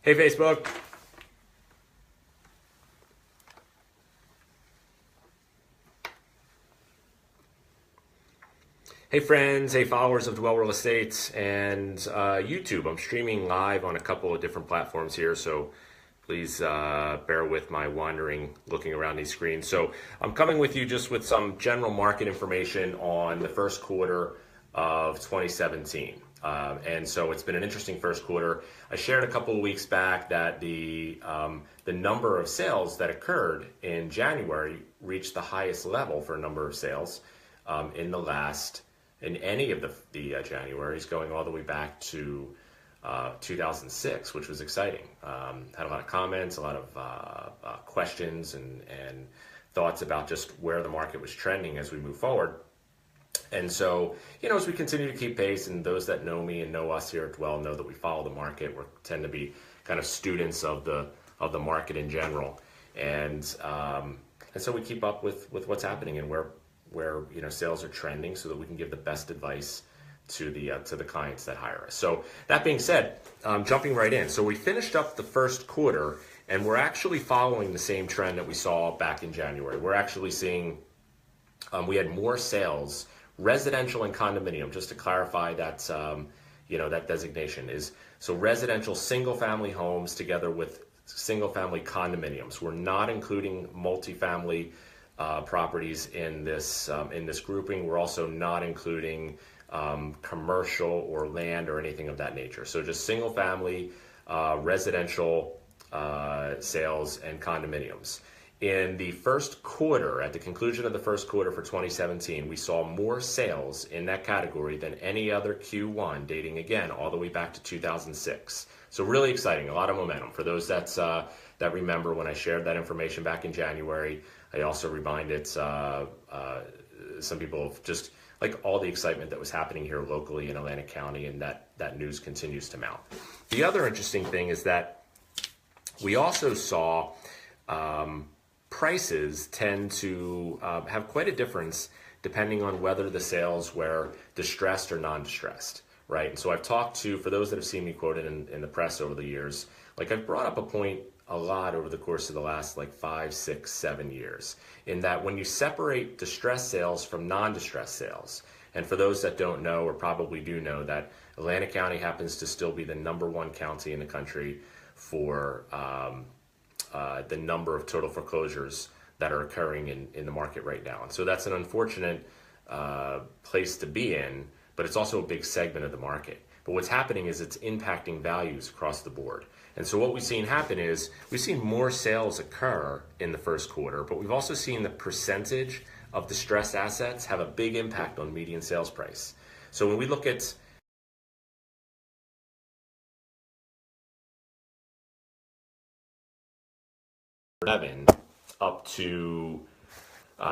Hey, Facebook. Hey, friends. Hey, followers of Dwell Real Estate and YouTube. I'm streaming live on a couple of different platforms here, so please bear with my wandering, looking around these screens. So I'm coming with you just with some general market information on the first quarter of 2017. And so it's been an interesting first quarter. I shared a couple of weeks back that the number of sales that occurred in January reached the highest level for a number of sales in any of the Januaries, going all the way back to 2006, which was exciting. Had a lot of comments, a lot of questions and thoughts about just where the market was trending as we move forward. And so, as we continue to keep pace, and those that know me and know us here at Dwell know that we follow the market. We tend to be kind of students of the market in general, and so we keep up with what's happening and where sales are trending, so that we can give the best advice to the clients that hire us. So that being said, jumping right in. So we finished up the first quarter, and we're actually following the same trend that we saw back in January. We're actually seeing we had more sales, residential and condominium. Just to clarify that, that designation is so residential single-family homes together with single-family condominiums. We're not including multifamily properties in this grouping. We're also not including commercial or land or anything of that nature. So just single family, residential sales and condominiums. In the first quarter, at the conclusion of the first quarter for 2017, we saw more sales in that category than any other Q1, dating again all the way back to 2006. So really exciting, a lot of momentum. For those that remember when I shared that information back in January, I also reminded some people of just like all the excitement that was happening here locally in Atlantic County, and that news continues to mount. The other interesting thing is that we also saw prices tend to have quite a difference depending on whether the sales were distressed or non-distressed, right? And so I've talked to, for those that have seen me quoted in the press over the years, like I've brought up a point a lot over the course of the last 5, 6, 7 years, in that when you separate distressed sales from non-distressed sales, and for those that don't know or probably do know, that Atlantic County happens to still be the #1 county in the country for the number of total foreclosures that are occurring in the market right now. And so that's an unfortunate place to be in, but it's also a big segment of the market. But what's happening is it's impacting values across the board. And so what we've seen happen is we've seen more sales occur in the first quarter, but we've also seen the percentage of distressed assets have a big impact on median sales price. So when we look at up to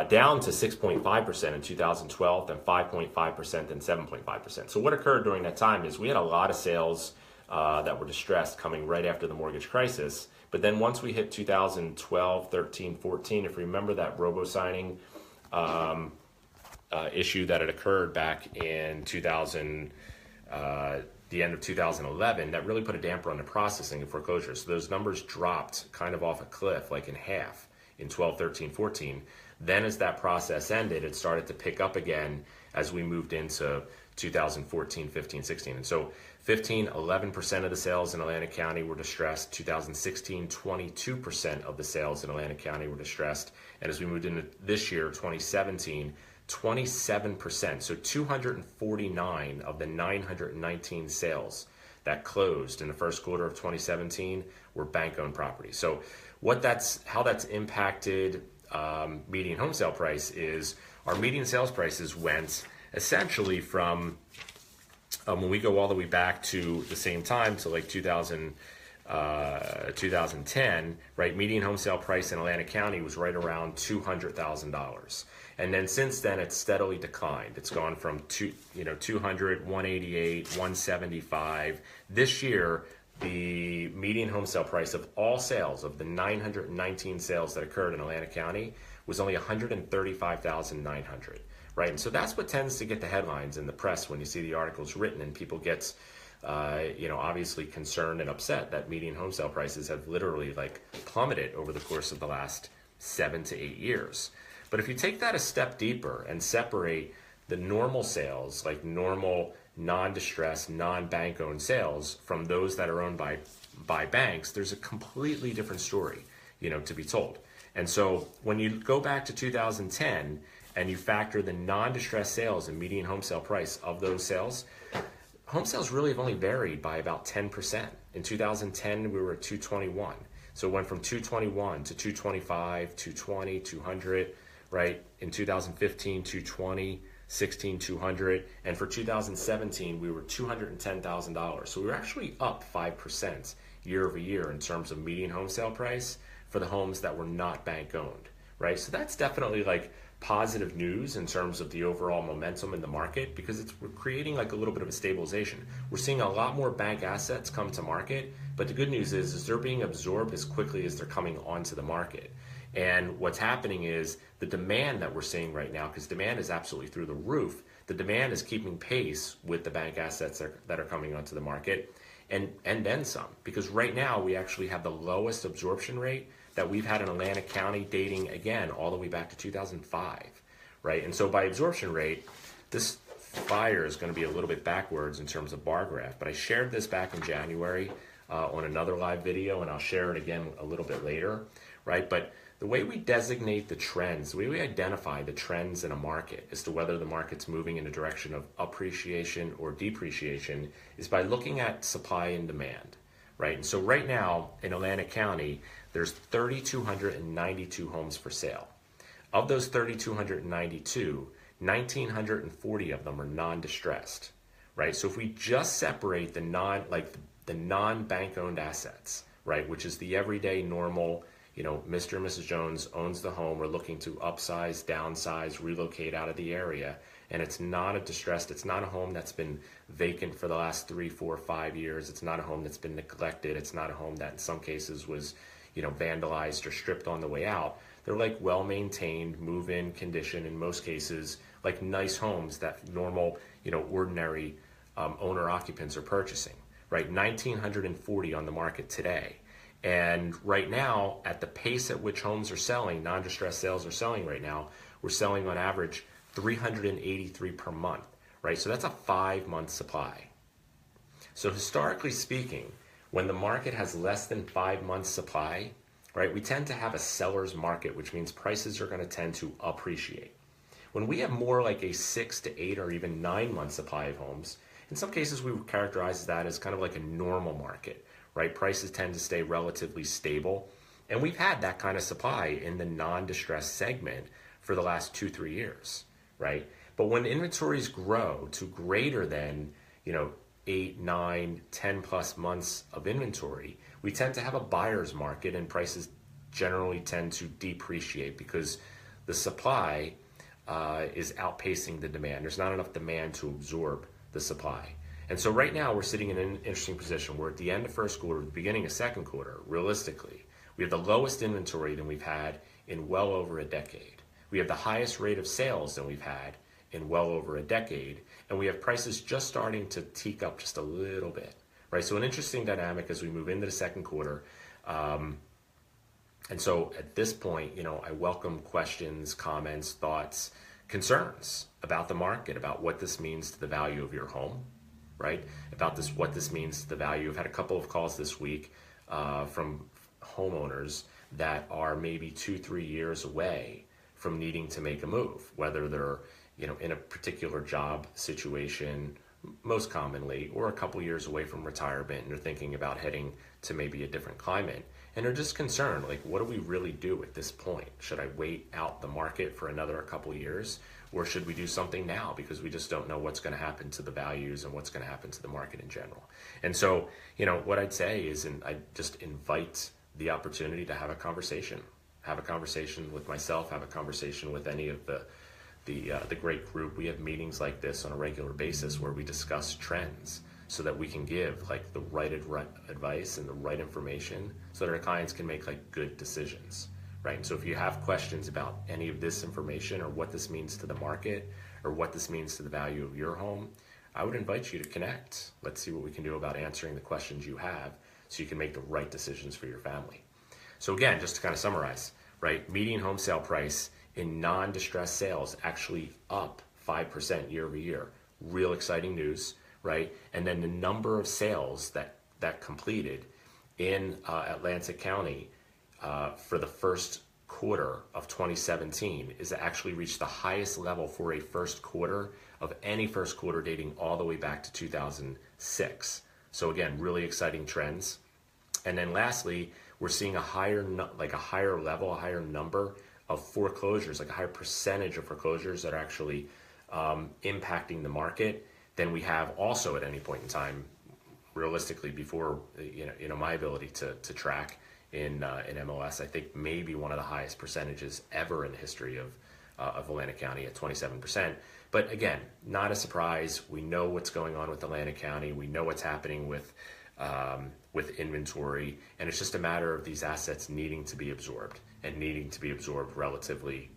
down to 6.5% in 2012, then 5.5%, then 7.5%. So what occurred during that time is we had a lot of sales that were distressed coming right after the mortgage crisis. But then once we hit 2012, 13, 14, if you remember that robo-signing issue that had occurred back in the end of 2011, that really put a damper on the processing of foreclosures. So those numbers dropped kind of off a cliff, like in half in 12, 13, 14. Then as that process ended, it started to pick up again as we moved into 2014, 15, 16. And so 15, 11% of the sales in Atlantic County were distressed. 2016, 22% of the sales in Atlantic County were distressed. And as we moved into this year, 2017, 27%. So 249 of the 919 sales that closed in the first quarter of 2017 were bank-owned properties. So how that's impacted median home sale price is our median sales prices went essentially from when we go all the way back to the same time to 2010, right? Median home sale price in Atlantic County was right around $200,000. And then since then, it's steadily declined. It's gone from 200, 188, 175. This year, the median home sale price of all sales, of the 919 sales that occurred in Atlantic County, was only $135,900, right? And so that's what tends to get the headlines in the press when you see the articles written and people get obviously concerned and upset that median home sale prices have literally like plummeted over the course of the last 7 to 8 years. But if you take that a step deeper and separate the normal sales, like normal non-distressed, non-bank owned sales from those that are owned by banks, there's a completely different story, to be told. And so when you go back to 2010 and you factor the non-distressed sales and median home sale price of those sales, home sales really have only varied by about 10%. In 2010, we were at 221. So it went from 221 to 225, 220, 200, right? In 2015, 220, 16, 200. And for 2017, we were $210,000. So we were actually up 5% year over year in terms of median home sale price for the homes that were not bank owned, right? So that's definitely like positive news in terms of the overall momentum in the market, because we're creating like a little bit of a stabilization. We're seeing a lot more bank assets come to market, but the good news is they're being absorbed as quickly as they're coming onto the market. And what's happening is the demand that we're seeing right now, because demand is absolutely through the roof, the demand is keeping pace with the bank assets that are coming onto the market, and then some, because right now we actually have the lowest absorption rate that we've had in Atlantic County dating, again, all the way back to 2005, right? And so by absorption rate, this fire is going to be a little bit backwards in terms of bar graph, but I shared this back in January on another live video, and I'll share it again a little bit later, right? But the way we designate the trends, the way we identify the trends in a market as to whether the market's moving in a direction of appreciation or depreciation is by looking at supply and demand, right? And so right now in Atlantic County, there's 3,292 homes for sale. Of those 3,292, 1,940 of them are non-distressed, right? So if we just separate the non-bank owned assets, right, which is the everyday normal, Mr. and Mrs. Jones owns the home, we're looking to upsize, downsize, relocate out of the area, and it's not it's not a home that's been vacant for the last 3, 4, 5 years. It's not a home that's been neglected. It's not a home that in some cases was, vandalized or stripped on the way out. They're like well-maintained, move-in condition, in most cases, like nice homes that normal, ordinary owner-occupants are purchasing, right? 1,940 on the market today. And right now, at the pace at which homes are selling, non-distressed sales are selling right now, we're selling on average 383 per month, right? So that's a 5-month supply. So historically speaking, when the market has less than 5 months supply, right, we tend to have a seller's market, which means prices are going to tend to appreciate. When we have more like a 6 to 8 or even 9 month supply of homes, in some cases we would characterize that as kind of like a normal market, right? Prices tend to stay relatively stable. And we've had that kind of supply in the non-distressed segment for the last 2-3 years, right? But when inventories grow to greater than, 8, 9, 10 plus months of inventory, we tend to have a buyer's market, and prices generally tend to depreciate because the supply is outpacing the demand. There's not enough demand to absorb the supply. And so right now we're sitting in an interesting position. We're at the end of first quarter, the beginning of second quarter, realistically. We have the lowest inventory than we've had in well over a decade. We have the highest rate of sales than we've had in well over a decade. And we have prices just starting to teak up just a little bit, right? So an interesting dynamic as we move into the second quarter. And so at this point, I welcome questions, comments, thoughts, concerns about the market, about what this means to the value of your home, right? About what this means to the value. I've had a couple of calls this week from homeowners that are maybe 2-3 years away from needing to make a move, whether they're in a particular job situation, most commonly, or a couple years away from retirement, and they're thinking about heading to maybe a different climate. And they're just concerned, like, what do we really do at this point? Should I wait out the market for another couple years? Or should we do something now? Because we just don't know what's going to happen to the values and what's going to happen to the market in general. And so, what I'd say is, and I just invite the opportunity to have a conversation with myself, have a conversation with any of the great group. We have meetings like this on a regular basis where we discuss trends so that we can give like the right advice and the right information so that our clients can make like good decisions, right? And so if you have questions about any of this information or what this means to the market or what this means to the value of your home, I would invite you to connect. Let's see what we can do about answering the questions you have so you can make the right decisions for your family. So again, just to kind of summarize, right? Median home sale price in non-distressed sales actually up 5% year over year. Real exciting news, right? And then the number of sales that completed in Atlantic County for the first quarter of 2017 is actually reached the highest level for a first quarter of any first quarter dating all the way back to 2006. So again, really exciting trends. And then lastly, we're seeing a higher level, a higher number of foreclosures, like a higher percentage of foreclosures that are actually impacting the market than we have also at any point in time, realistically, before my ability to track in MLS. I think maybe one of the highest percentages ever in the history of Atlantic County at 27%. But again, not a surprise. We know what's going on with Atlantic County. We know what's happening with inventory, and it's just a matter of these assets needing to be absorbed and needing to be absorbed relatively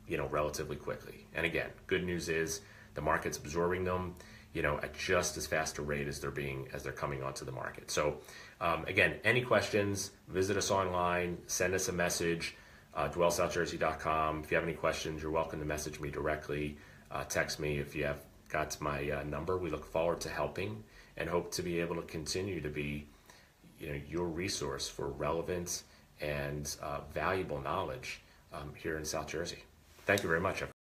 quickly. And again, good news is the market's absorbing them, at just as fast a rate as they're coming onto the market. So again, any questions, visit us online, send us a message, dwellsouthjersey.com. If you have any questions, you're welcome to message me directly, text me if you have got my number. We look forward to helping and hope to be able to continue to be your resource for relevant and valuable knowledge here in South Jersey. Thank you very much, everyone.